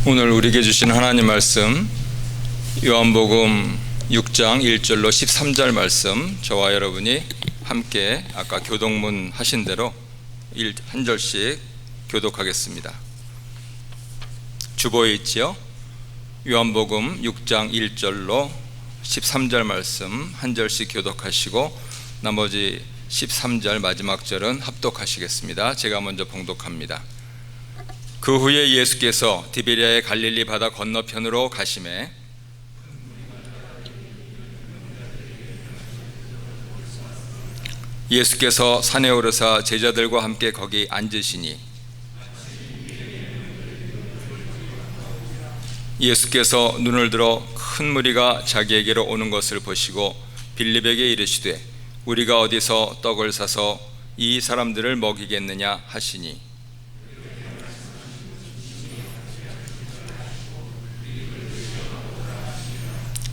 오늘 우리에게 주신 하나님 말씀 요한복음 6장 1절로 13절 말씀, 저와 여러분이 함께 아까 교독문 하신 대로 한 절씩 교독하겠습니다. 주보에 있지요. 요한복음 6장 1절로 13절 말씀 한 절씩 교독하시고 나머지 13절 마지막 절은 합독하시겠습니다. 제가 먼저 봉독합니다. 그 후에 예수께서 디베랴의 갈릴리 바다 건너편으로 가시매 예수께서 산에 오르사 제자들과 함께 거기 앉으시니 예수께서 눈을 들어 큰 무리가 자기에게로 오는 것을 보시고 빌립에게 이르시되 우리가 어디서 떡을 사서 이 사람들을 먹이겠느냐 하시니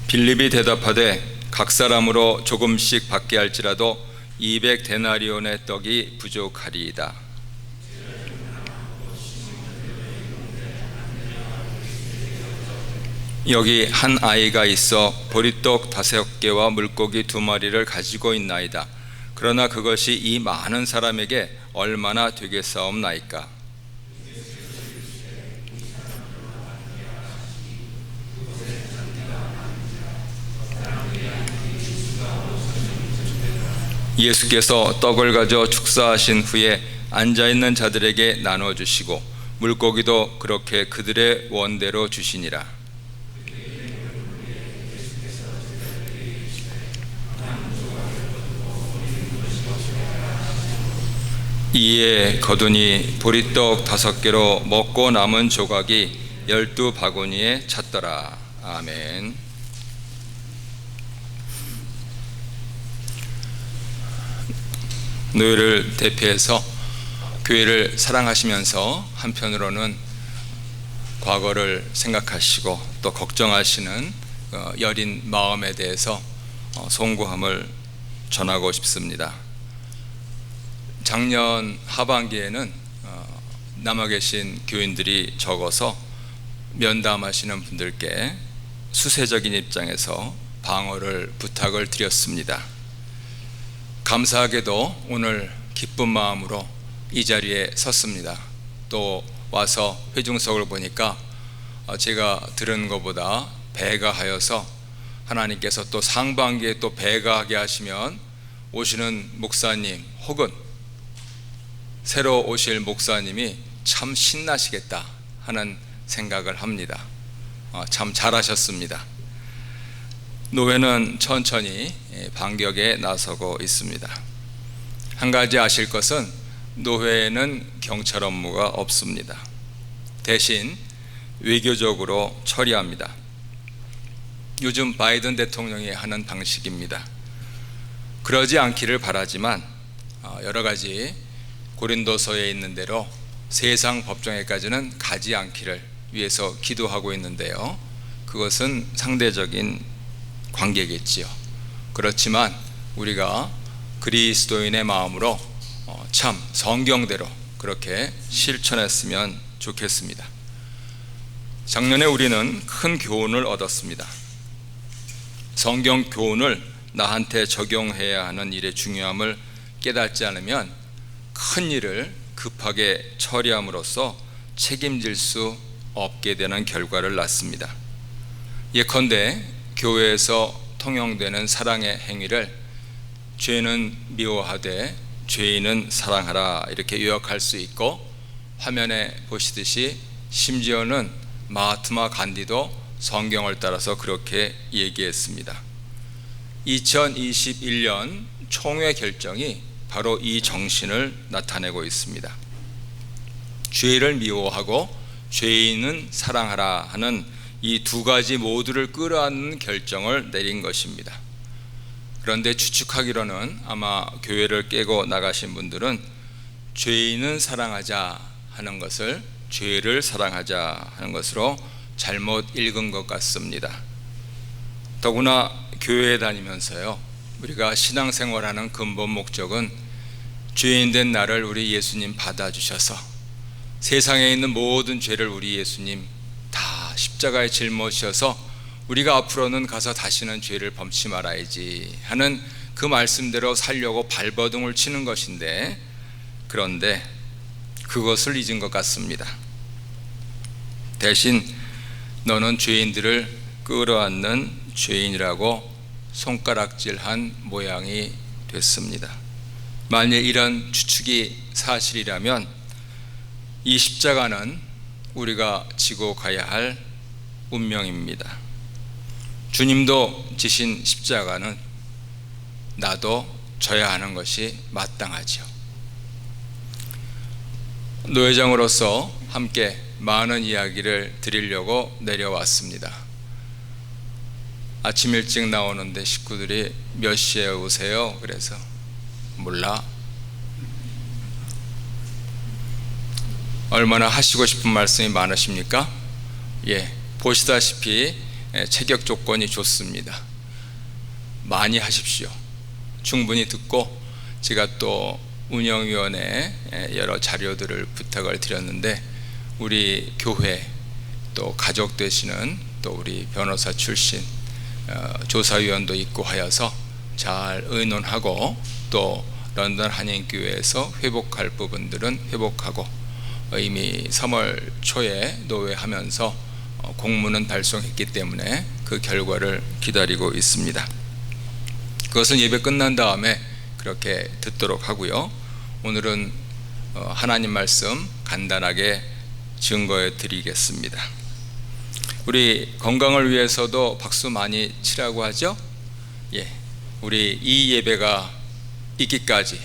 빌립이 대답하되 각 사람으로 조금씩 받게 할지라도 200데나리온의 떡이 부족하리이다. 여기 한 아이가 있어 보리떡 5개와 물고기 2마리를 가지고 있나이다. 그러나 그것이 이 많은 사람에게 얼마나 되겠사옵나이까? 예수께서 떡을 가져 축사하신 후에 앉아있는 자들에게 나눠주시고 물고기도 그렇게 그들의 원대로 주시니라. 이에 거두니 보리떡 5개로 먹고 남은 조각이 12바구니에 찼더라. 아멘. 노예를 대표해서 교회를 사랑하시면서 한편으로는 과거를 생각하시고 또 걱정하시는 여린 마음에 대해서 송구함을 전하고 싶습니다. 작년 하반기에는 남아 계신 교인들이 적어서 면담하시는 분들께 수세적인 입장에서 방어를 부탁을 드렸습니다. 감사하게도 오늘 기쁜 마음으로 이 자리에 섰습니다. 또 와서 회중석을 보니까 제가 들은 것보다 배가 하여서 하나님께서 또 상반기에 또 배가 하게 하시면 오시는 목사님 혹은 새로 오실 목사님이 참 신나시겠다 하는 생각을 합니다. 참 잘하셨습니다. 노회는 천천히 반격에 나서고 있습니다. 한 가지 아실 것은 노회에는 경찰 업무가 없습니다. 대신 외교적으로 처리합니다. 요즘 바이든 대통령이 하는 방식입니다. 그러지 않기를 바라지만 여러 가지 고린도서에 있는 대로 세상 법정에까지는 가지 않기를 위해서 기도하고 있는데요. 그것은 상대적인 관계겠지요. 그렇지만 우리가 그리스도인의 마음으로 참 성경대로 그렇게 실천했으면 좋겠습니다. 작년에 우리는 큰 교훈을 얻었습니다. 성경 교훈을 나한테 적용해야 하는 일의 중요함을 깨닫지 않으면 큰 일을 급하게 처리함으로써 책임질 수 없게 되는 결과를 낳습니다. 예컨대 교회에서 통용되는 사랑의 행위를 죄는 미워하되 죄인은 사랑하라 이렇게 요약할 수 있고, 화면에 보시듯이 심지어는 마하트마 간디도 성경을 따라서 그렇게 얘기했습니다. 2021년 총회 결정이 바로 이 정신을 나타내고 있습니다. 죄를 미워하고 죄인은 사랑하라 하는 이 두 가지 모두를 끌어안는 결정을 내린 것입니다. 그런데 추측하기로는 아마 교회를 깨고 나가신 분들은 죄인은 사랑하자 하는 것을 죄를 사랑하자 하는 것으로 잘못 읽은 것 같습니다. 더구나 교회에 다니면서요, 우리가 신앙생활하는 근본 목적은 죄인 된 나를 우리 예수님 받아주셔서 세상에 있는 모든 죄를 우리 예수님 다 십자가의 짊어지셔서 우리가 앞으로는 가서 다시는 죄를 범치 말아야지 하는 그 말씀대로 살려고 발버둥을 치는 것인데, 그런데 그것을 잊은 것 같습니다. 대신 너는 죄인들을 끌어안는 죄인이라고 손가락질한 모양이 됐습니다. 만일 이런 추측이 사실이라면 이 십자가는 우리가 지고 가야 할 운명입니다. 주님도 지신 십자가는 나도 져야 하는 것이 마땅하죠. 노회장으로서 함께 많은 이야기를 드리려고 내려왔습니다. 아침 일찍 나오는데 식구들이 몇 시에 오세요? 그래서 몰라. 얼마나 하시고 싶은 말씀이 많으십니까? 보시다시피 체격 조건이 좋습니다. 많이 하십시오. 충분히 듣고, 제가 또 운영위원회에 여러 자료들을 부탁을 드렸는데 우리 교회 또 가족 되시는 또 우리 변호사 출신 조사위원도 있고 하여서 잘 의논하고, 또 런던 한인교회에서 회복할 부분들은 회복하고, 이미 3월 초에 노회하면서 공문은 발송했기 때문에 그 결과를 기다리고 있습니다. 그것은 예배 끝난 다음에 그렇게 듣도록 하고요. 오늘은 하나님 말씀 간단하게 증거해 드리겠습니다. 우리 건강을 위해서도 박수 많이 치라고 하죠. 우리 이 예배가 있기까지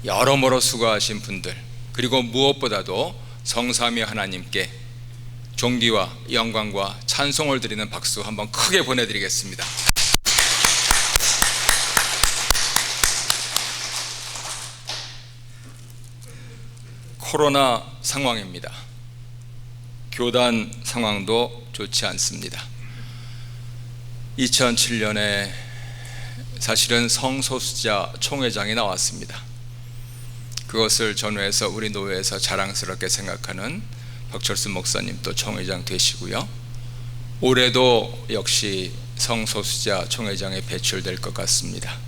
여러모로 수고하신 분들, 그리고 무엇보다도 성삼위 하나님께 존귀와 영광과 찬송을 드리는 박수 한번 크게 보내드리겠습니다. 코로나 상황입니다. 교단 상황도 좋지 않습니다. 2007년에 사실은 성소수자 총회장이 나왔습니다. 그것을 전후해서 우리 노회에서 자랑스럽게 생각하는 벽철수 목사님 또 총회장 되시고요. 올해도 역시 성소수자 총회장에 배출될 것 같습니다.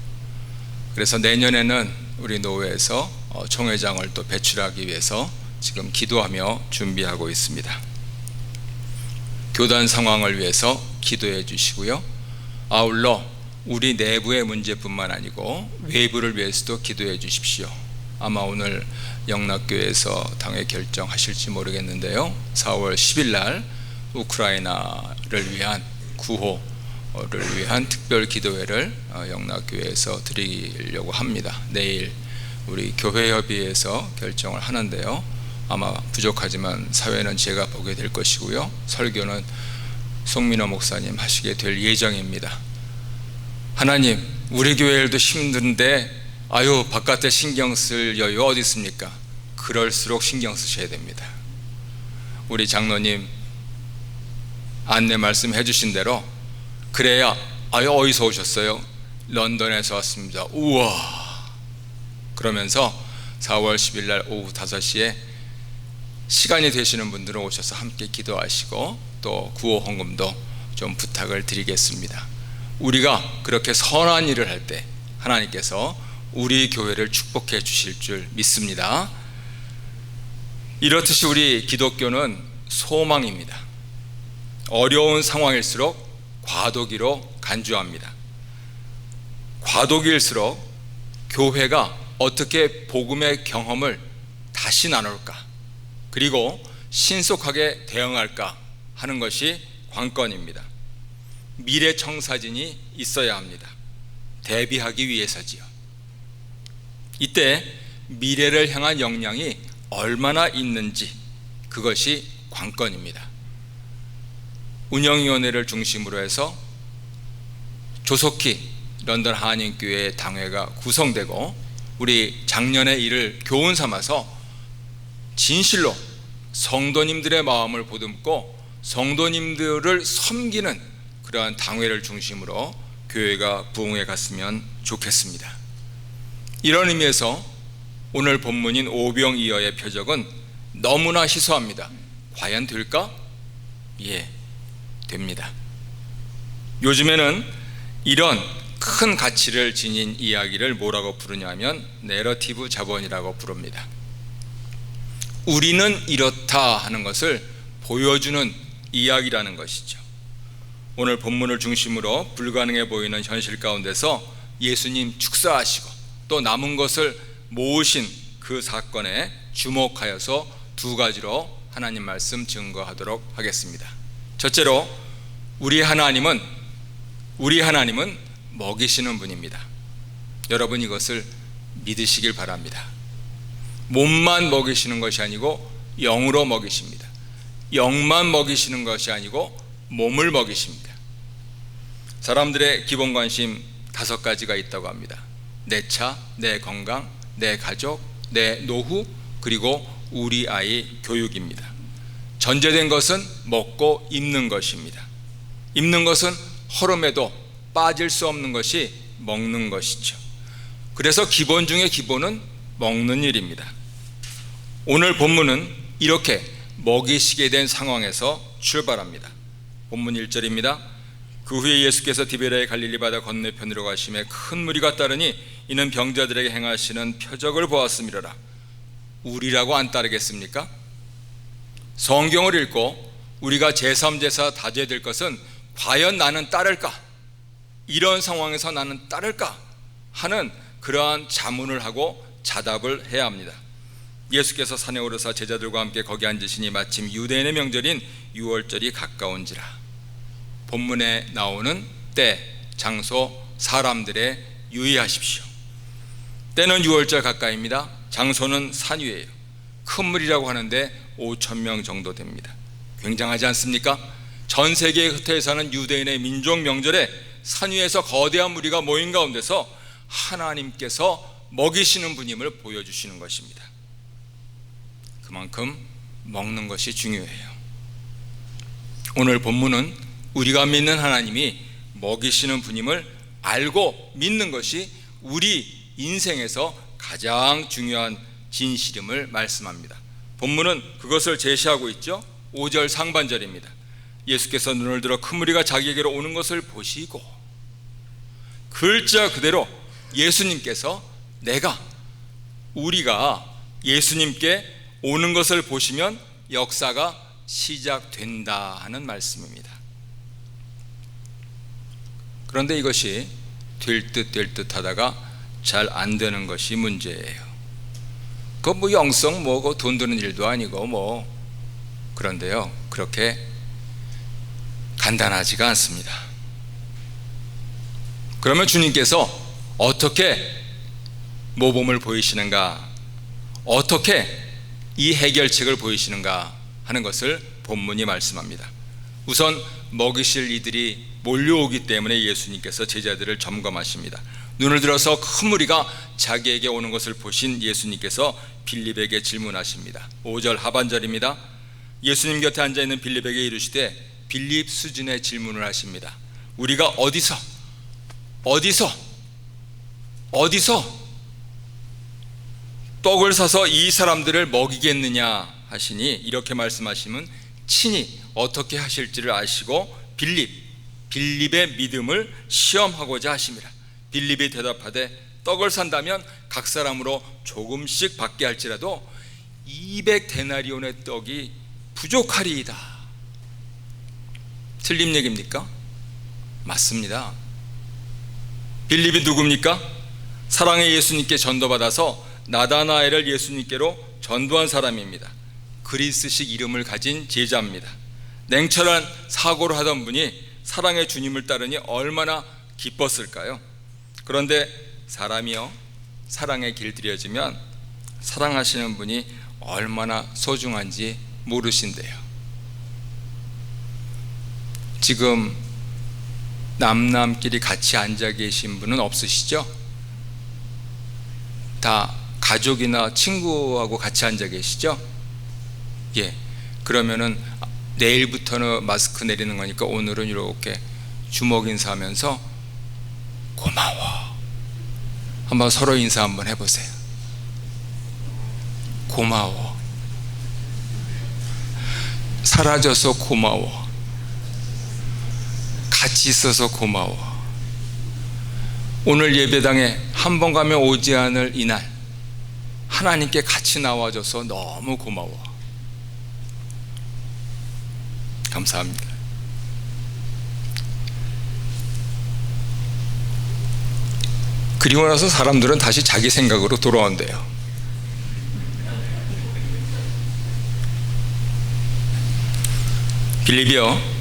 그래서 내년에는 우리 노회에서 총회장을 또 배출하기 위해서 지금 기도하며 준비하고 있습니다. 교단 상황을 위해서 기도해 주시고요. 아울러 우리 내부의 문제뿐만 아니고 외부를 위해서도 기도해 주십시오. 아마 오늘 영락교회에서 당회 결정하실지 모르겠는데요, 4월 10일 날 우크라이나를 위한 구호를 위한 특별 기도회를 영락교회에서 드리려고 합니다. 내일 우리 교회협의회에서 결정을 하는데요, 아마 부족하지만 사회는 제가 보게 될 것이고요, 설교는 송민호 목사님 하시게 될 예정입니다. 하나님, 우리 교회도 힘든데 바깥에 신경 쓸 여유 어디 있습니까? 그럴수록 신경 쓰셔야 됩니다. 우리 장로님 안내 말씀해 주신 대로, 그래야 어디서 오셨어요? 런던에서 왔습니다. 우와! 그러면서 4월 10일 날 오후 5시에 시간이 되시는 분들은 오셔서 함께 기도하시고, 또 구호 헌금도 좀 부탁을 드리겠습니다. 우리가 그렇게 선한 일을 할 때 하나님께서 우리 교회를 축복해 주실 줄 믿습니다. 이렇듯이 우리 기독교는 소망입니다. 어려운 상황일수록 과도기로 간주합니다. 과도기일수록 교회가 어떻게 복음의 경험을 다시 나눌까, 그리고 신속하게 대응할까 하는 것이 관건입니다. 미래청사진이 있어야 합니다. 대비하기 위해서지요. 이때 미래를 향한 역량이 얼마나 있는지, 그것이 관건입니다. 운영위원회를 중심으로 해서 조속히 런던 한인교회 당회가 구성되고, 우리 작년의 일을 교훈 삼아서 진실로 성도님들의 마음을 보듬고 성도님들을 섬기는 그러한 당회를 중심으로 교회가 부흥해 갔으면 좋겠습니다. 이런 의미에서 오늘 본문인 오병이어의 표적은 너무나 희소합니다. 과연 될까? 예, 됩니다. 요즘에는 이런 큰 가치를 지닌 이야기를 뭐라고 부르냐면 내러티브 자본이라고 부릅니다. 우리는 이렇다 하는 것을 보여주는 이야기라는 것이죠. 오늘 본문을 중심으로 불가능해 보이는 현실 가운데서 예수님 축사하시고 또 남은 것을 모으신 그 사건에 주목하여서 두 가지로 하나님 말씀 증거하도록 하겠습니다. 첫째로 우리 하나님은 먹이시는 분입니다. 여러분 이것을 믿으시길 바랍니다. 몸만 먹이시는 것이 아니고 영으로 먹이십니다. 영만 먹이시는 것이 아니고 몸을 먹이십니다. 사람들의 기본 관심 5가지가 있다고 합니다. 내 차, 내 건강, 내 가족, 내 노후, 그리고 우리 아이 교육입니다. 전제된 것은 먹고 입는 것입니다. 입는 것은 허름해도 빠질 수 없는 것이 먹는 것이죠. 그래서 기본 중에 기본은 먹는 일입니다. 오늘 본문은 이렇게 먹이시게 된 상황에서 출발합니다. 본문 1절입니다. 그 후에 예수께서 디베랴의 갈릴리 바다 건너편으로 가시매 큰 무리가 따르니 이는 병자들에게 행하시는 표적을 보았음이로라. 우리라고 안 따르겠습니까? 성경을 읽고 우리가 제3제사 다져야 될 것은 과연 나는 따를까? 이런 상황에서 나는 따를까? 하는 그러한 자문을 하고 자답을 해야 합니다. 예수께서 산에 오르사 제자들과 함께 거기 앉으시니 마침 유대인의 명절인 유월절이 가까운지라. 본문에 나오는 때, 장소, 사람들에 유의하십시오. 때는 유월절 가까이입니다. 장소는 산 위에요. 큰 물이라고 하는데 5,000명 정도 됩니다. 굉장하지 않습니까? 전 세계에 흩어져 사는 유대인의 민족 명절에 산 위에서 거대한 무리가 모인 가운데서 하나님께서 먹이시는 분임을 보여주시는 것입니다. 그만큼 먹는 것이 중요해요. 오늘 본문은 우리가 믿는 하나님이 먹이시는 분임을 알고 믿는 것이 우리 인생에서 가장 중요한 진실임을 말씀합니다. 본문은 그것을 제시하고 있죠. 5절 상반절입니다. 예수께서 눈을 들어 큰 무리가 자기에게로 오는 것을 보시고, 글자 그대로 예수님께서 우리가 예수님께 오는 것을 보시면 역사가 시작된다 하는 말씀입니다. 그런데 이것이 될 듯 하다가 잘 안 되는 것이 문제예요. 뭐 영성 돈 드는 일도 아니고 그런데요, 그렇게 간단하지가 않습니다. 그러면 주님께서 어떻게 모범을 보이시는가, 어떻게 이 해결책을 보이시는가 하는 것을 본문이 말씀합니다. 우선 먹이실 이들이 몰려오기 때문에 예수님께서 제자들을 점검하십니다. 눈을 들어서 큰 무리가 자기에게 오는 것을 보신 예수님께서 빌립에게 질문하십니다. 5절 하반절입니다. 예수님 곁에 앉아있는 빌립에게 이르시되, 빌립 수준의 질문을 하십니다. 우리가 어디서 떡을 사서 이 사람들을 먹이겠느냐 하시니, 이렇게 말씀하시면 친히 어떻게 하실지를 아시고 빌립의 믿음을 시험하고자 하심이라. 빌립이 대답하되, 떡을 산다면 각 사람으로 조금씩 받게 할지라도 200데나리온의 떡이 부족하리이다. 틀린 얘기입니까? 맞습니다. 빌립이 누굽니까? 사랑의 예수님께 전도받아서 나다나엘을 예수님께로 전도한 사람입니다. 그리스식 이름을 가진 제자입니다. 냉철한 사고를 하던 분이 사랑의 주님을 따르니 얼마나 기뻤을까요? 그런데 사람이요, 사랑에 길들여지면 사랑하시는 분이 얼마나 소중한지 모르신대요. 지금 남남끼리 같이 앉아 계신 분은 없으시죠? 다 가족이나 친구하고 같이 앉아 계시죠? 예. 그러면은 내일부터는 마스크 내리는 거니까 오늘은 이렇게 주먹 인사하면서 고마워. 한번 서로 인사 한번 해보세요. 고마워. 사라져서 고마워. 같이 있어서 고마워. 오늘 예배당에 한 번 가면 오지 않을 이날 하나님께 같이 나와줘서 너무 고마워. 감사합니다. 그리고 나서 사람들은 다시 자기 생각으로 돌아온대요. 빌립이요,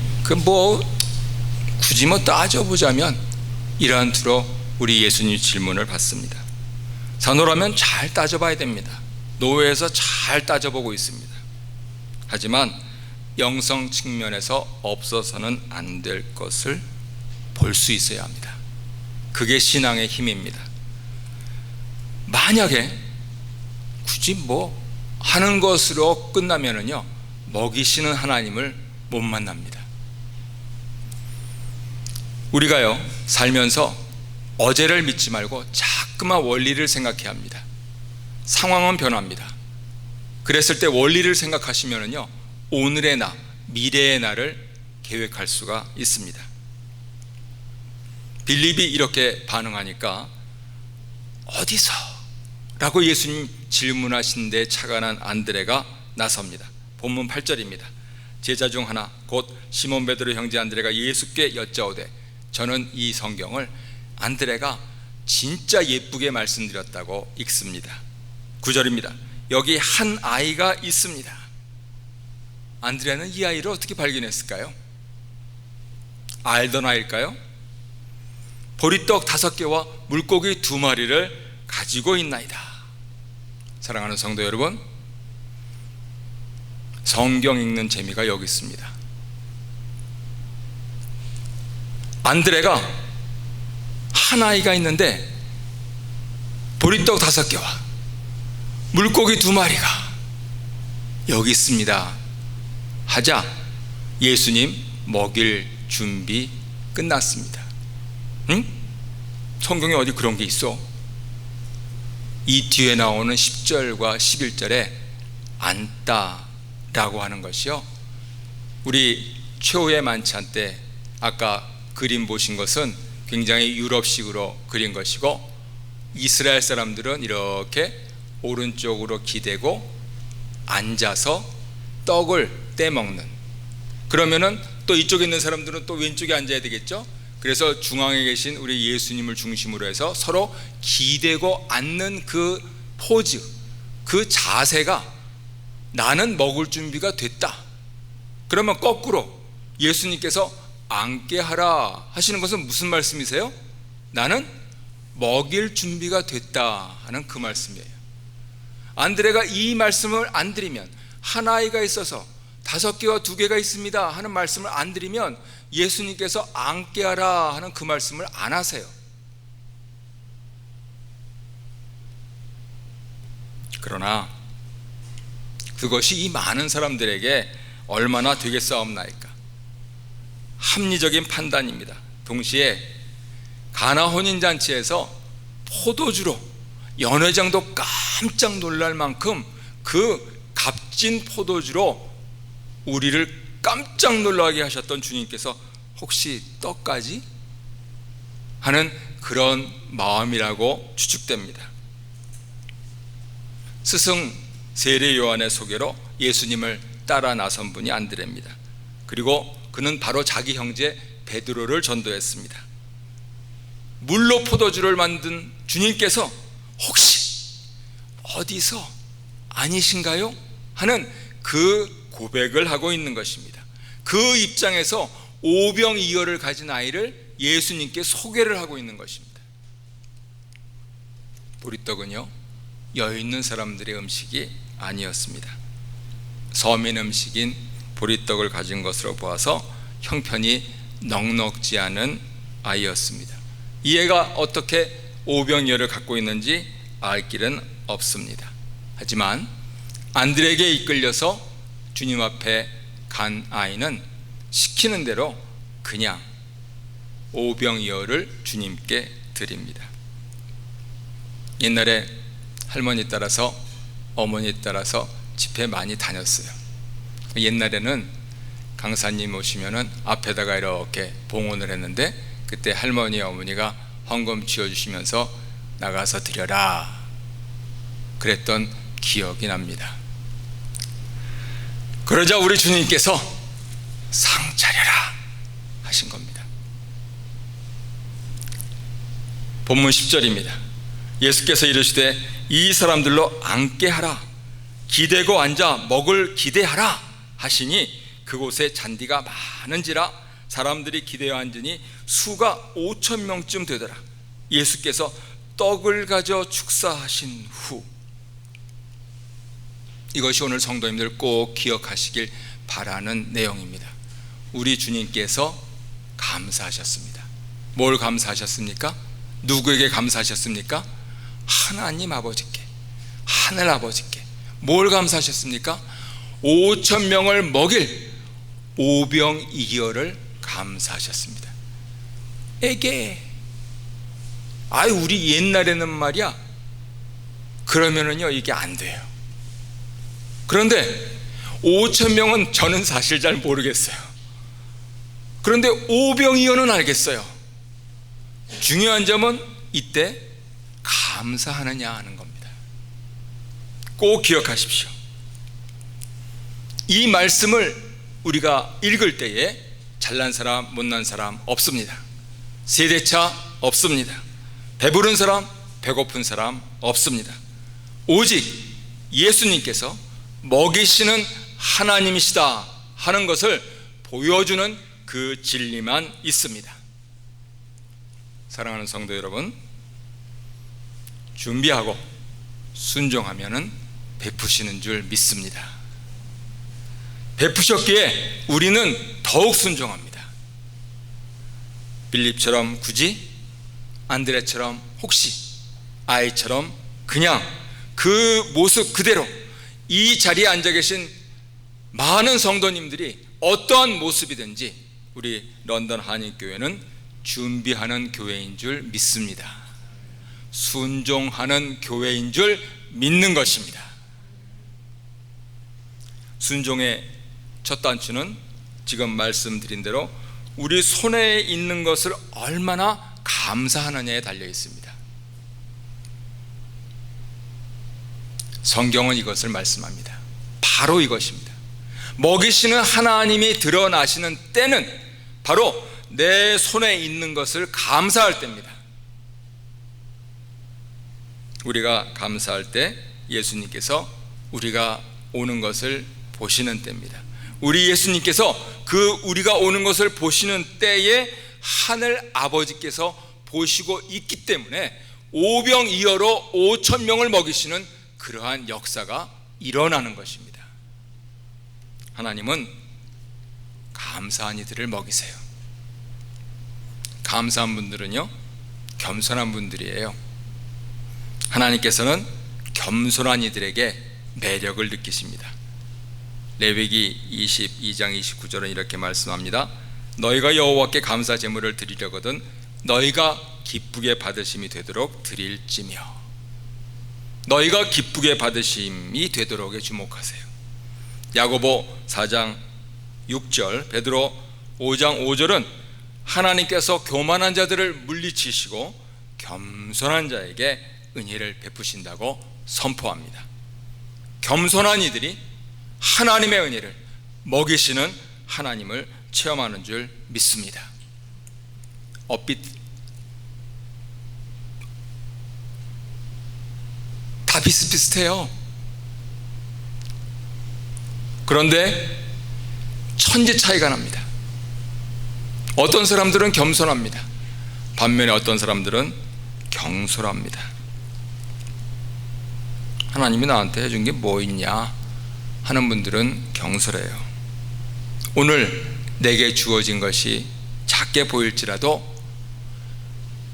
굳이 따져보자면 이러한 투로 우리 예수님 질문을 받습니다. 산호라면 잘 따져봐야 됩니다. 노예에서 잘 따져보고 있습니다. 하지만 영성 측면에서 없어서는 안 될 것을 볼 수 있어야 합니다. 그게 신앙의 힘입니다. 만약에 굳이 하는 것으로 끝나면은요, 먹이시는 하나님을 못 만납니다. 우리가요, 살면서 어제를 믿지 말고 자꾸만 원리를 생각해야 합니다. 상황은 변합니다. 그랬을 때 원리를 생각하시면은요, 오늘의 나, 미래의 나를 계획할 수가 있습니다. 빌립이 이렇게 반응하니까 어디서? 라고 예수님 질문하신 데 차가 난 안드레가 나섭니다. 본문 8절입니다. 제자 중 하나 곧 시몬 베드로 형제 안드레가 예수께 여짜오되, 저는 이 성경을 안드레가 진짜 예쁘게 말씀드렸다고 읽습니다. 9절입니다. 여기 한 아이가 있습니다. 안드레는 이 아이를 어떻게 발견했을까요? 알던 아이일까요? 보리떡 5개와 물고기 2마리를 가지고 있나이다. 사랑하는 성도 여러분, 성경 읽는 재미가 여기 있습니다. 안드레가 한 아이가 있는데 보리떡 5개와 물고기 2마리가 여기 있습니다 하자 예수님 먹일 준비 끝났습니다. 응? 성경에 어디 그런 게 있어? 이 뒤에 나오는 10절과 11절에 안다라고 하는 것이요, 우리 최후의 만찬 때 아까 그림 보신 것은 굉장히 유럽식으로 그린 것이고, 이스라엘 사람들은 이렇게 오른쪽으로 기대고 앉아서 떡을 떼먹는, 그러면은 또 이쪽에 있는 사람들은 또 왼쪽에 앉아야 되겠죠. 그래서 중앙에 계신 우리 예수님을 중심으로 해서 서로 기대고 앉는 그 포즈, 그 자세가 나는 먹을 준비가 됐다. 그러면 거꾸로 예수님께서 앉게 하라 하시는 것은 무슨 말씀이세요? 나는 먹일 준비가 됐다 하는 그 말씀이에요. 안드레가 이 말씀을 안 드리면, 한 아이가 있어서 5개와 2개가 있습니다 하는 말씀을 안 드리면 예수님께서 앉게 하라 하는 그 말씀을 안 하세요. 그러나 그것이 이 많은 사람들에게 얼마나 되겠사옵나이까. 합리적인 판단입니다. 동시에 가나 혼인잔치에서 포도주로 연회장도 깜짝 놀랄 만큼 그 값진 포도주로 우리를 깜짝 놀라게 하셨던 주님께서 혹시 떡까지? 하는 그런 마음이라고 추측됩니다. 스승 세례 요한의 소개로 예수님을 따라 나선 분이 안드레입니다. 그리고 그는 바로 자기 형제 베드로를 전도했습니다. 물로 포도주를 만든 주님께서 혹시 어디서 아니신가요? 하는 그 고백을 하고 있는 것입니다. 그 입장에서 오병이어를 가진 아이를 예수님께 소개를 하고 있는 것입니다. 보리떡은요, 여유 있는 사람들의 음식이 아니었습니다. 서민 음식인 보리떡을 가진 것으로 보아서 형편이 넉넉지 않은 아이였습니다. 이 애가 어떻게 오병이어를 갖고 있는지 알 길은 없습니다. 하지만 안드레에게 이끌려서 주님 앞에 간 아이는 시키는 대로 그냥 오병이어를 주님께 드립니다. 옛날에 할머니 따라서 어머니 따라서 집회 많이 다녔어요. 옛날에는 강사님 오시면은 앞에다가 이렇게 봉헌을 했는데, 그때 할머니 어머니가 헌금 쥐어주시면서 나가서 드려라 그랬던 기억이 납니다. 그러자 우리 주님께서 상 차려라 하신 겁니다. 본문 10절입니다. 예수께서 이르시되 이 사람들로 앉게 하라, 기대고 앉아 먹을 기대하라 하시니 그곳에 잔디가 많은지라 사람들이 기대어 앉으니 수가 5,000명쯤 되더라. 예수께서 떡을 가져 축사하신 후, 이것이 오늘 성도님들 꼭 기억하시길 바라는 내용입니다. 우리 주님께서 감사하셨습니다. 뭘 감사하셨습니까? 누구에게 감사하셨습니까? 하나님 아버지께, 하늘 아버지께. 뭘 감사하셨습니까? 5,000명을 먹일 오병이어를 감사하셨습니다. 우리 옛날에는 말이야, 그러면은요 이게 안 돼요. 그런데 5,000명은 저는 사실 잘 모르겠어요. 그런데 오병이어는 알겠어요. 중요한 점은 이때 감사하느냐 하는 겁니다. 꼭 기억하십시오. 이 말씀을 우리가 읽을 때에 잘난 사람 못난 사람 없습니다. 세대차 없습니다. 배부른 사람 배고픈 사람 없습니다. 오직 예수님께서 먹이시는 하나님이시다 하는 것을 보여주는 그 진리만 있습니다. 사랑하는 성도 여러분, 준비하고 순종하면은 베푸시는 줄 믿습니다. 베푸셨기에 우리는 더욱 순종합니다. 빌립처럼 굳이, 안드레처럼 혹시, 아이처럼 그냥 그 모습 그대로 이 자리에 앉아 계신 많은 성도님들이 어떠한 모습이든지 우리 런던 한인교회는 준비하는 교회인 줄 믿습니다. 순종하는 교회인 줄 믿는 것입니다. 순종의 첫 단추는 지금 말씀드린 대로 우리 손에 있는 것을 얼마나 감사하느냐에 달려 있습니다. 성경은 이것을 말씀합니다. 바로 이것입니다. 먹이시는 하나님이 드러나시는 때는 바로 내 손에 있는 것을 감사할 때입니다. 우리가 감사할 때 예수님께서 우리가 오는 것을 보시는 때입니다. 우리 예수님께서 그 우리가 오는 것을 보시는 때에 하늘 아버지께서 보시고 있기 때문에 오병이어로 5,000명을 먹이시는 그러한 역사가 일어나는 것입니다. 하나님은 감사한 이들을 먹이세요. 감사한 분들은요 겸손한 분들이에요. 하나님께서는 겸손한 이들에게 매력을 느끼십니다. 레위기 22장 29절은 이렇게 말씀합니다. 너희가 여호와께 감사 제물을 드리려거든 너희가 기쁘게 받으심이 되도록 드릴지며. 너희가 기쁘게 받으심이 되도록에 주목하세요. 야고보 4장 6절, 베드로 5장 5절은 하나님께서 교만한 자들을 물리치시고 겸손한 자에게 은혜를 베푸신다고 선포합니다. 겸손한 이들이 하나님의 은혜를, 먹이시는 하나님을 체험하는 줄 믿습니다. 다 비슷비슷해요. 그런데 천지 차이가 납니다. 어떤 사람들은 겸손합니다. 반면에 어떤 사람들은 경솔합니다. 하나님이 나한테 해준 게 뭐 있냐 하는 분들은 경솔해요. 오늘 내게 주어진 것이 작게 보일지라도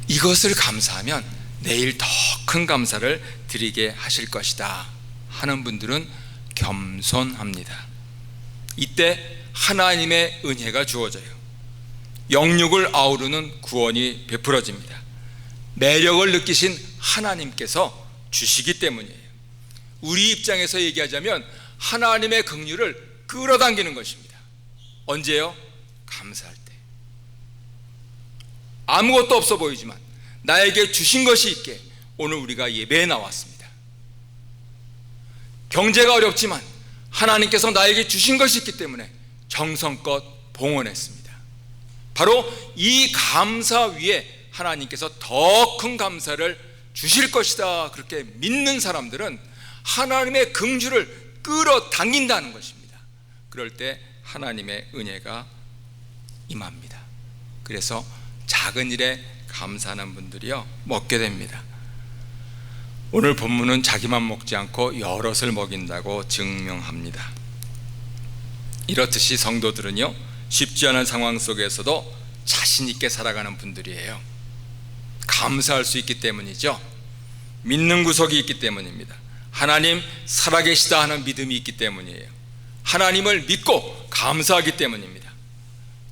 이것을 감사하면 내일 더 큰 감사를 드리게 하실 것이다 하는 분들은 겸손합니다. 이때 하나님의 은혜가 주어져요. 영육을 아우르는 구원이 베풀어집니다. 매력을 느끼신 하나님께서 주시기 때문이에요. 우리 입장에서 얘기하자면 하나님의 긍휼을 끌어당기는 것입니다. 언제요? 감사할 때. 아무것도 없어 보이지만 나에게 주신 것이 있게 오늘 우리가 예배에 나왔습니다. 경제가 어렵지만 하나님께서 나에게 주신 것이 있기 때문에 정성껏 봉헌했습니다. 바로 이 감사 위에 하나님께서 더 큰 감사를 주실 것이다, 그렇게 믿는 사람들은 하나님의 긍휼을 끌어당긴다는 것입니다. 그럴 때 하나님의 은혜가 임합니다. 그래서 작은 일에 감사하는 분들이요 먹게 됩니다. 오늘 본문은 자기만 먹지 않고 여럿을 먹인다고 증명합니다. 이렇듯이 성도들은요 쉽지 않은 상황 속에서도 자신 있게 살아가는 분들이에요. 감사할 수 있기 때문이죠. 믿는 구석이 있기 때문입니다. 하나님 살아계시다 하는 믿음이 있기 때문이에요. 하나님을 믿고 감사하기 때문입니다.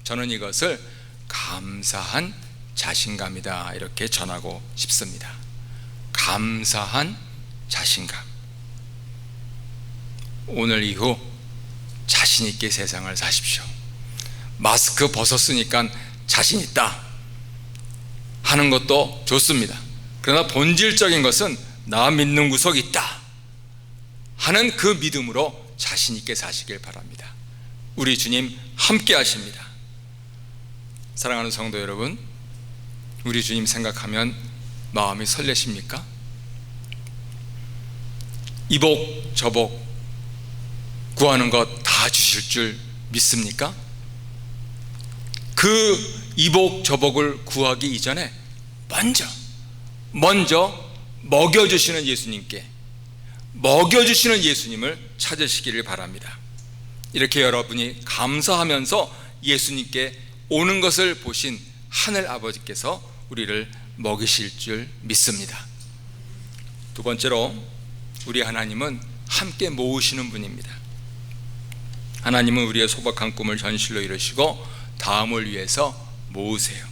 저는 이것을 감사한 자신감이다, 이렇게 전하고 싶습니다. 감사한 자신감. 오늘 이후 자신 있게 세상을 사십시오. 마스크 벗었으니까 자신 있다 하는 것도 좋습니다. 그러나 본질적인 것은 나 믿는 구석이 있다 하는 그 믿음으로 자신 있게 사시길 바랍니다. 우리 주님 함께 하십니다. 사랑하는 성도 여러분, 우리 주님 생각하면 마음이 설레십니까? 이복 저복 구하는 것 다 주실 줄 믿습니까? 그 이복 저복을 구하기 이전에 먼저 먹여주시는 예수님께, 먹여주시는 예수님을 찾으시기를 바랍니다. 이렇게 여러분이 감사하면서 예수님께 오는 것을 보신 하늘 아버지께서 우리를 먹이실 줄 믿습니다. 두 번째로, 우리 하나님은 함께 모으시는 분입니다. 하나님은 우리의 소박한 꿈을 현실로 이루시고 다음을 위해서 모으세요.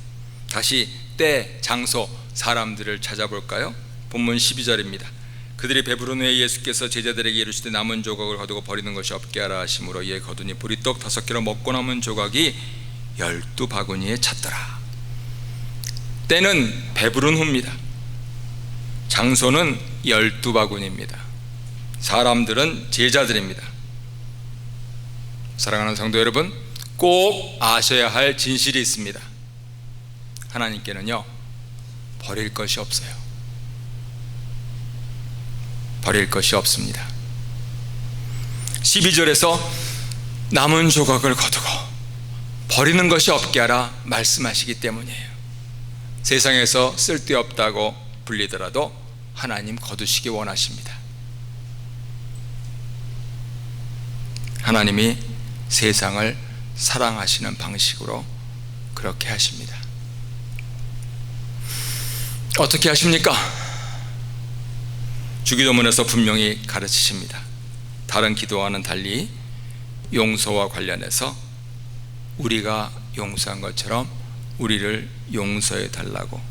다시 때, 장소, 사람들을 찾아볼까요? 본문 12절입니다. 그들이 배부른 후에 예수께서 제자들에게 이르시되 남은 조각을 거두고 버리는 것이 없게 하라 하심으로 이에 거두니 보리떡 5개로 먹고 남은 조각이 12바구니에 찼더라. 때는 배부른 후입니다. 장소는 12바구니입니다. 사람들은 제자들입니다. 사랑하는 성도 여러분, 꼭 아셔야 할 진실이 있습니다. 하나님께는요 버릴 것이 없어요. 버릴 것이 없습니다. 12절에서 남은 조각을 거두고 버리는 것이 없게 하라 말씀하시기 때문이에요. 세상에서 쓸데없다고 불리더라도 하나님 거두시기 원하십니다. 하나님이 세상을 사랑하시는 방식으로 그렇게 하십니다. 어떻게 하십니까? 주기도문에서 분명히 가르치십니다. 다른 기도와는 달리 용서와 관련해서 우리가 용서한 것처럼 우리를 용서해 달라고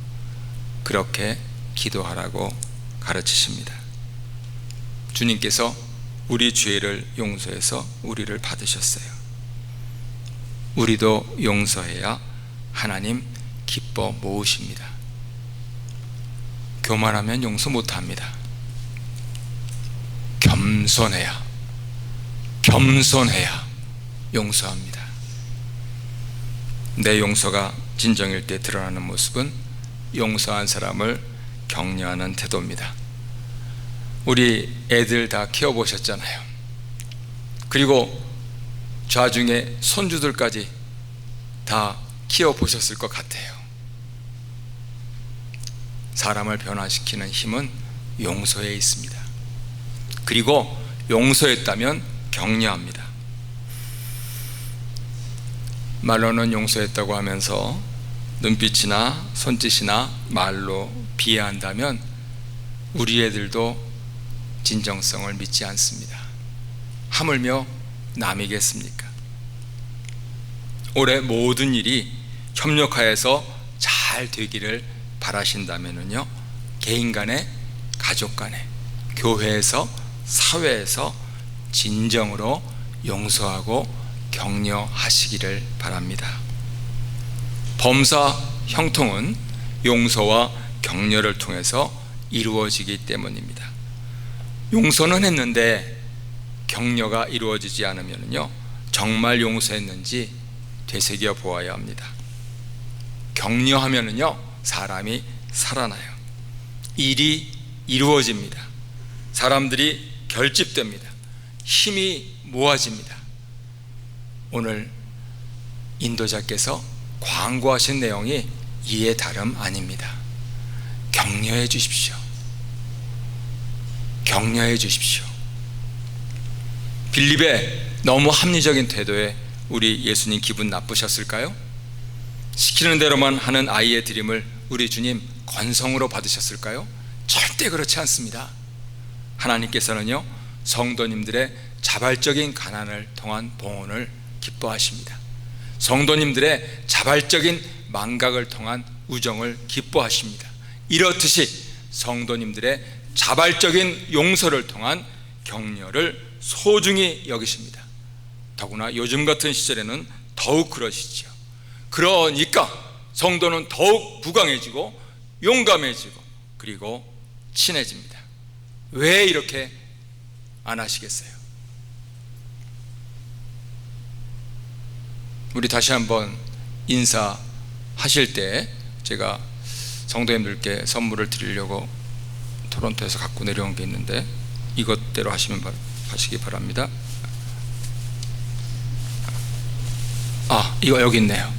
그렇게 기도하라고 가르치십니다. 주님께서 우리 죄를 용서해서 우리를 받으셨어요. 우리도 용서해야 하나님 기뻐 모으십니다. 교만하면 용서 못합니다. 겸손해야 용서합니다. 내 용서가 진정일 때 드러나는 모습은 용서한 사람을 격려하는 태도입니다. 우리 애들 다 키워보셨잖아요. 그리고 좌중에 손주들까지 다 키워보셨을 것 같아요. 사람을 변화시키는 힘은 용서에 있습니다. 그리고 용서했다면 격려합니다. 말로는 용서했다고 하면서 눈빛이나 손짓이나 말로 비하한다면 우리 애들도 진정성을 믿지 않습니다. 하물며 남이겠습니까? 올해 모든 일이 협력하여서 잘 되기를 바라신다면요, 개인 간에, 가족 간에, 교회에서, 사회에서 진정으로 용서하고 격려하시기를 바랍니다. 범사 형통은 용서와 격려를 통해서 이루어지기 때문입니다. 용서는 했는데 격려가 이루어지지 않으면요, 정말 용서했는지 되새겨 보아야 합니다. 격려하면은요, 사람이 살아나요. 일이 이루어집니다. 사람들이 결집됩니다. 힘이 모아집니다. 오늘 인도자께서 광고하신 내용이 이에 다름 아닙니다. 격려해 주십시오. 격려해 주십시오. 빌립의 너무 합리적인 태도에 우리 예수님 기분 나쁘셨을까요? 시키는 대로만 하는 아이의 드림을 우리 주님 건성으로 받으셨을까요? 절대 그렇지 않습니다. 하나님께서는요, 성도님들의 자발적인 가난을 통한 봉헌을 기뻐하십니다. 성도님들의 자발적인 망각을 통한 우정을 기뻐하십니다. 이렇듯이 성도님들의 자발적인 용서를 통한 격려를 소중히 여기십니다. 더구나 요즘 같은 시절에는 더욱 그러시죠. 그러니까 성도는 더욱 부강해지고 용감해지고 그리고 친해집니다. 왜 이렇게 안 하시겠어요? 우리 다시 한번 인사하실 때 제가 성도님들께 선물을 드리려고 토론토에서 갖고 내려온 게 있는데 이것대로 하시기 바랍니다. 이거 여기 있네요.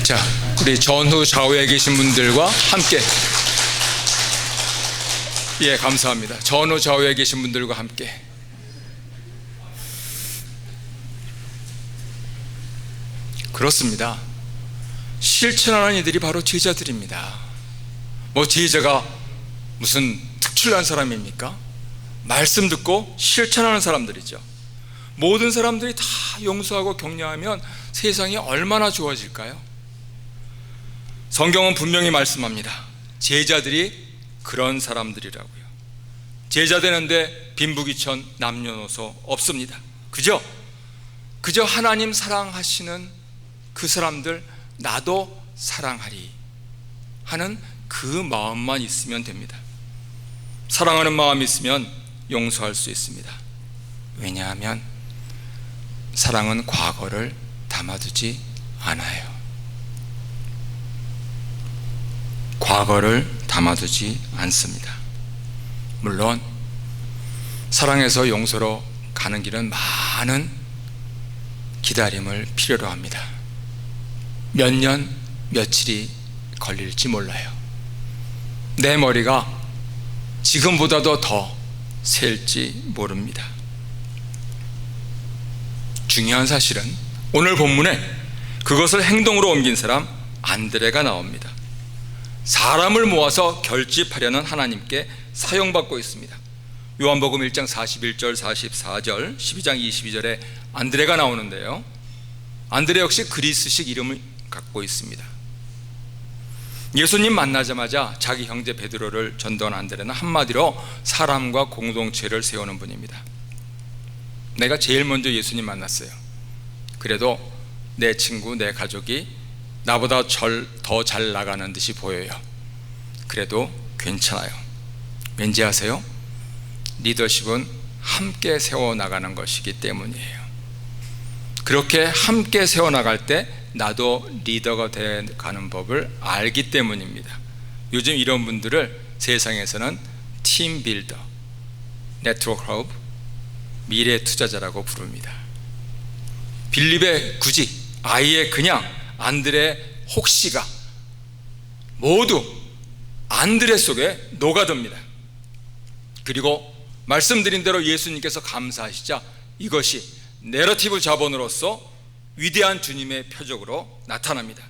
자, 우리 전후 좌우에 계신 분들과 함께, 예, 감사합니다. 전후 좌우에 계신 분들과 함께 그렇습니다. 실천하는 이들이 바로 제자들입니다. 제자가 무슨 특출난 사람입니까? 말씀 듣고 실천하는 사람들이죠. 모든 사람들이 다 용서하고 격려하면 세상이 얼마나 좋아질까요? 성경은 분명히 말씀합니다. 제자들이 그런 사람들이라고요. 제자 되는데 빈부귀천 남녀노소 없습니다. 그저 하나님 사랑하시는 그 사람들 나도 사랑하리 하는 그 마음만 있으면 됩니다. 사랑하는 마음이 있으면 용서할 수 있습니다. 왜냐하면 사랑은 과거를 담아두지 않아요. 과거를 담아두지 않습니다. 물론 사랑에서 용서로 가는 길은 많은 기다림을 필요로 합니다. 몇 년, 며칠이 걸릴지 몰라요. 내 머리가 지금보다도 더 셀지 모릅니다. 중요한 사실은 오늘 본문에 그것을 행동으로 옮긴 사람 안드레가 나옵니다. 사람을 모아서 결집하려는 하나님께 사용받고 있습니다. 요한복음 1장 41절 44절 12장 22절에 안드레가 나오는데요, 안드레 역시 그리스식 이름을 갖고 있습니다. 예수님 만나자마자 자기 형제 베드로를 전도한 안드레는 한마디로 사람과 공동체를 세우는 분입니다. 내가 제일 먼저 예수님 만났어요. 그래도 내 친구, 내 가족이 나보다 더 잘 나가는 듯이 보여요. 그래도 괜찮아요. 왠지 아세요? 리더십은 함께 세워나가는 것이기 때문이에요. 그렇게 함께 세워나갈 때 나도 리더가 되어가는 법을 알기 때문입니다. 요즘 이런 분들을 세상에서는 팀 빌더, 네트워크 허브, 미래 투자자라고 부릅니다. 빌립의 굳이, 아이의 그냥, 안드레 혹시가 모두 안드레 속에 녹아듭니다. 그리고 말씀드린 대로 예수님께서 감사하시자 이것이 내러티브 자본으로서 위대한 주님의 표적으로 나타납니다.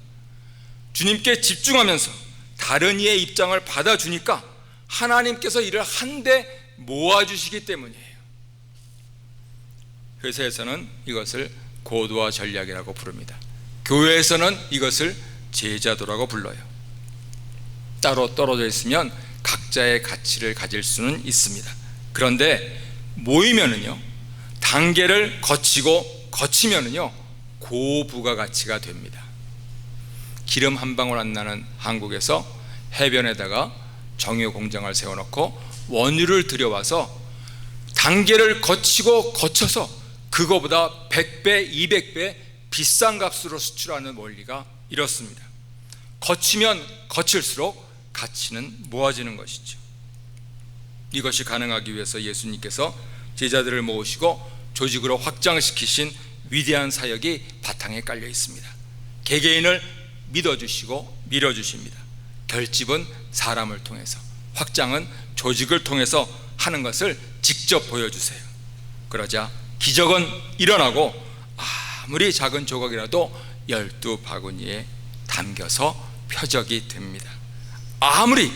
주님께 집중하면서 다른 이의 입장을 받아주니까 하나님께서 이를 한데 모아주시기 때문이에요. 회사에서는 이것을 고도화 전략이라고 부릅니다. 교회에서는 이것을 제자도라고 불러요. 따로 떨어져 있으면 각자의 가치를 가질 수는 있습니다. 그런데 모이면은요, 단계를 거치면은요 고부가가치가 됩니다. 기름 한 방울 안 나는 한국에서 해변에다가 정유 공장을 세워놓고 원유를 들여와서 단계를 거쳐서 그거보다 100배, 200배 비싼 값으로 수출하는 원리가 이렇습니다. 거치면 거칠수록 가치는 모아지는 것이죠. 이것이 가능하기 위해서 예수님께서 제자들을 모으시고 조직으로 확장시키신 위대한 사역이 바탕에 깔려 있습니다. 개개인을 믿어주시고 밀어주십니다. 결집은 사람을 통해서, 확장은 조직을 통해서 하는 것을 직접 보여주세요. 그러자 기적은 일어나고 아무리 작은 조각이라도 12바구니에 담겨서 표적이 됩니다. 아무리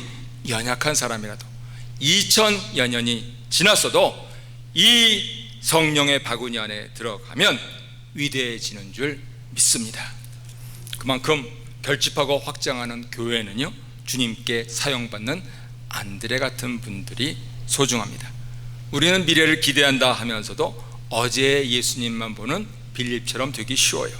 연약한 사람이라도 2000여 년이 지났어도 이 성령의 바구니 안에 들어가면 위대해지는 줄 믿습니다. 그만큼 결집하고 확장하는 교회는요, 주님께 사용받는 안드레 같은 분들이 소중합니다. 우리는 미래를 기대한다 하면서도 어제의 예수님만 보는 빌립처럼 되기 쉬워요.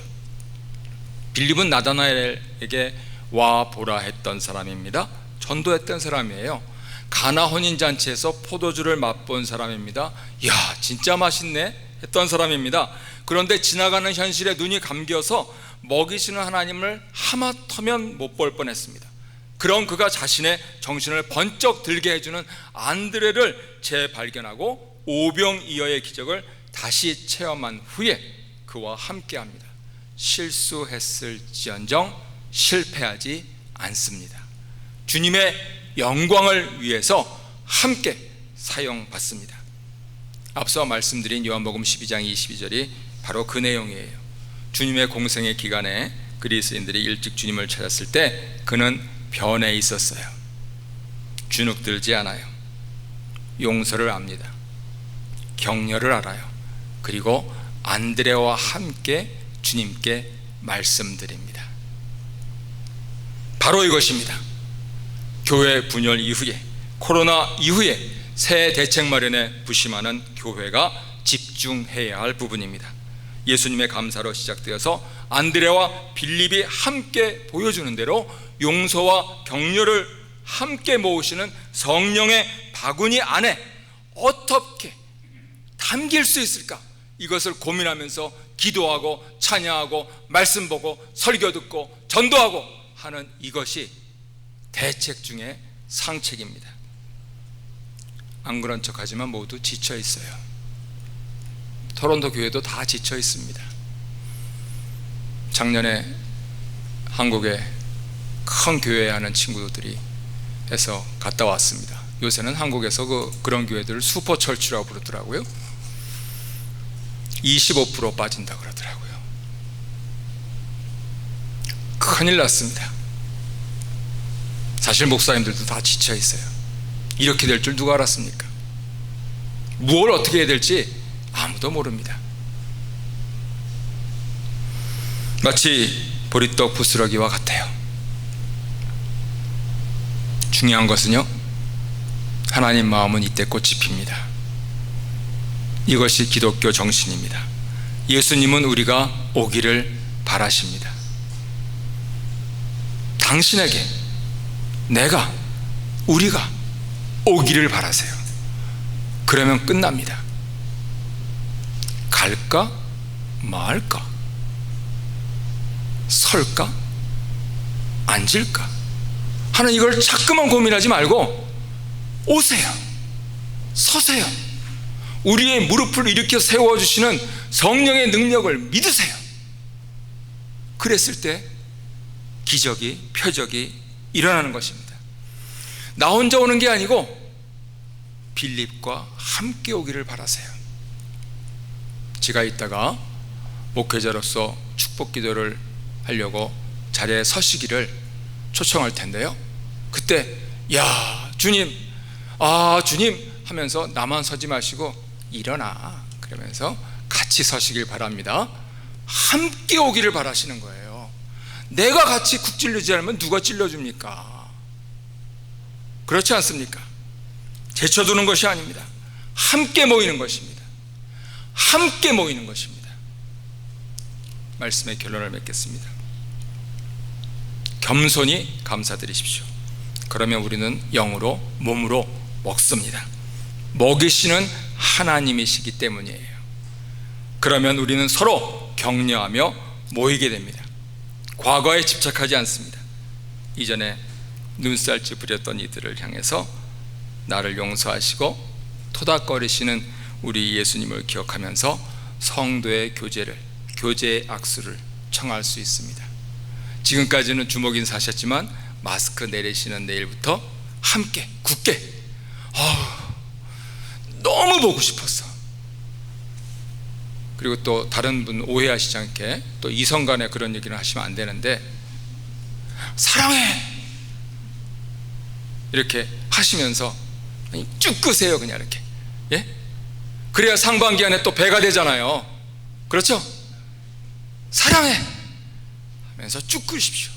빌립은 나다나엘에게 와 보라 했던 사람입니다. 전도했던 사람이에요. 가나 혼인잔치에서 포도주를 맛본 사람입니다. 이야, 진짜 맛있네 했던 사람입니다. 그런데 지나가는 현실에 눈이 감겨서 먹이시는 하나님을 하마터면 못 볼 뻔했습니다. 그런 그가 자신의 정신을 번쩍 들게 해주는 안드레를 재발견하고 오병이어의 기적을 다시 체험한 후에 그와 함께합니다. 실수했을지언정 실패하지 않습니다. 주님의 영광을 위해서 함께 사용받습니다. 앞서 말씀드린 요한복음 12장 22절이 바로 그 내용이에요. 주님의 공생의 기간에 그리스인들이 일찍 주님을 찾았을 때 그는 변해 있었어요. 주눅들지 않아요. 용서를 압니다. 격려를 알아요. 그리고 안드레와 함께 주님께 말씀드립니다. 바로 이것입니다. 교회 분열 이후에, 코로나 이후에 새 대책 마련에 부심하는 교회가 집중해야 할 부분입니다. 예수님의 감사로 시작되어서 안드레와 빌립이 함께 보여주는 대로 용서와 격려를 함께 모으시는 성령의 바구니 안에 어떻게 담길 수 있을까? 이것을 고민하면서 기도하고 찬양하고 말씀 보고 설교 듣고 전도하고 하는 이것이 대책 중에 상책입니다. 안 그런 척하지만 모두 지쳐 있어요. 토론토 교회도 다 지쳐 있습니다. 작년에 한국에 큰 교회 하는 친구들이 해서 갔다 왔습니다. 요새는 한국에서 그런 교회들을 슈퍼철치라고 부르더라고요. 25% 빠진다 그러더라고요. 큰일 났습니다. 사실 목사님들도 다 지쳐 있어요. 이렇게 될 줄 누가 알았습니까? 무엇을 어떻게 해야 될지 아무도 모릅니다. 마치 보리떡 부스러기와 같아요. 중요한 것은요, 하나님 마음은 이때 꽃이 핍니다. 이것이 기독교 정신입니다. 예수님은 우리가 오기를 바라십니다. 당신에게 우리가 오기를 바라세요. 그러면 끝납니다. 갈까 말까, 설까 앉을까 하는 이걸 자꾸만 고민하지 말고 오세요. 서세요. 우리의 무릎을 일으켜 세워주시는 성령의 능력을 믿으세요. 그랬을 때 기적이, 표적이 일어나는 것입니다. 나 혼자 오는 게 아니고 빌립과 함께 오기를 바라세요. 제가 이따가 목회자로서 축복 기도를 하려고 자리에 서시기를 초청할 텐데요, 그때 야 주님, 주님 하면서 나만 서지 마시고 일어나 그러면서 같이 서시길 바랍니다. 함께 오기를 바라시는 거예요. 내가 같이 쿡 찔르지 않으면 누가 찔러줍니까? 그렇지 않습니까? 제쳐두는 것이 아닙니다. 함께 모이는 것입니다. 함께 모이는 것입니다. 말씀의 결론을 맺겠습니다. 겸손히 감사드리십시오. 그러면 우리는 영으로 몸으로 먹습니다. 먹이시는 하나님이시기 때문이에요. 그러면 우리는 서로 격려하며 모이게 됩니다. 과거에 집착하지 않습니다. 이전에 눈살찌 부렸던 이들을 향해서 나를 용서하시고 토닥거리시는 우리 예수님을 기억하면서 성도의 교제의 악수를 청할 수 있습니다. 지금까지는 주먹 인사하셨지만 마스크 내리시는 내일부터 함께 굳게 너무 보고 싶었어. 그리고 또 다른 분 오해하시지 않게 또 이성 간에 그런 얘기를 하시면 안 되는데 사랑해 이렇게 하시면서 쭉 끄세요. 그냥 이렇게. 예? 그래야 상반기 안에 또 배가 되잖아요. 그렇죠? 사랑해 하면서 쭉 끄십시오.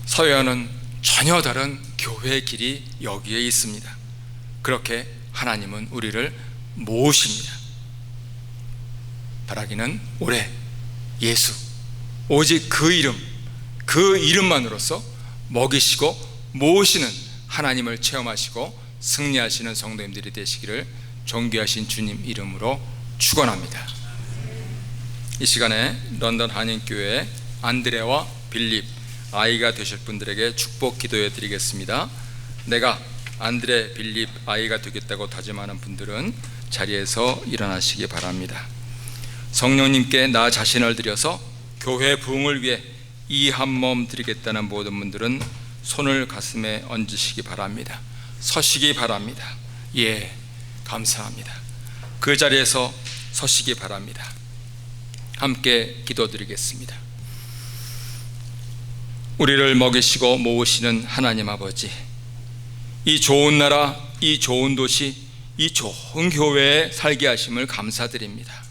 서연은 전혀 다른 교회의 길이 여기에 있습니다. 그렇게 하나님은 우리를 모으십니다. 바라기는 올해 예수 오직 그 이름만으로서 먹이시고 모으시는 하나님을 체험하시고 승리하시는 성도님들이 되시기를 존귀하신 주님 이름으로 축원합니다. 이 시간에 런던 한인교회 안드레와 빌립 아이가 되실 분들에게 축복 기도해 드리겠습니다. 내가 안드레 빌립 아이가 되겠다고 다짐하는 분들은 자리에서 일어나시기 바랍니다. 성령님께 나 자신을 드려서 교회 부흥을 위해 이 한 몸 드리겠다는 모든 분들은 손을 가슴에 얹으시기 바랍니다. 서시기 바랍니다. 예, 감사합니다. 그 자리에서 서시기 바랍니다. 함께 기도드리겠습니다. 우리를 먹이시고 모으시는 하나님 아버지, 이 좋은 나라, 이 좋은 도시, 이 좋은 교회에 살게 하심을 감사드립니다.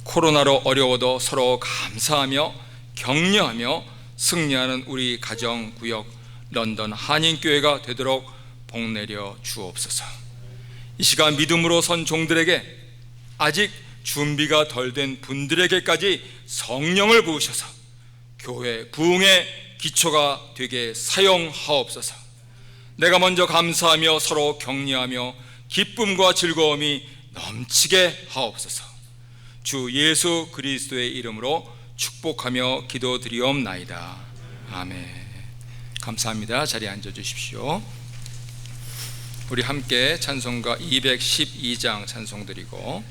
코로나로 어려워도 서로 감사하며 격려하며 승리하는 우리 가정, 구역, 런던 한인교회가 되도록 복내려 주옵소서. 이 시간 믿음으로 선 종들에게, 아직 준비가 덜 된 분들에게까지 성령을 부으셔서 교회 부흥의 기초가 되게 사용하옵소서. 내가 먼저 감사하며 서로 격려하며 기쁨과 즐거움이 넘치게 하옵소서. 주 예수 그리스도의 이름으로 축복하며 기도드리옵나이다. 아멘. 감사합니다. 자리에 앉아 주십시오. 우리 함께 찬송가 212장 찬송 드리고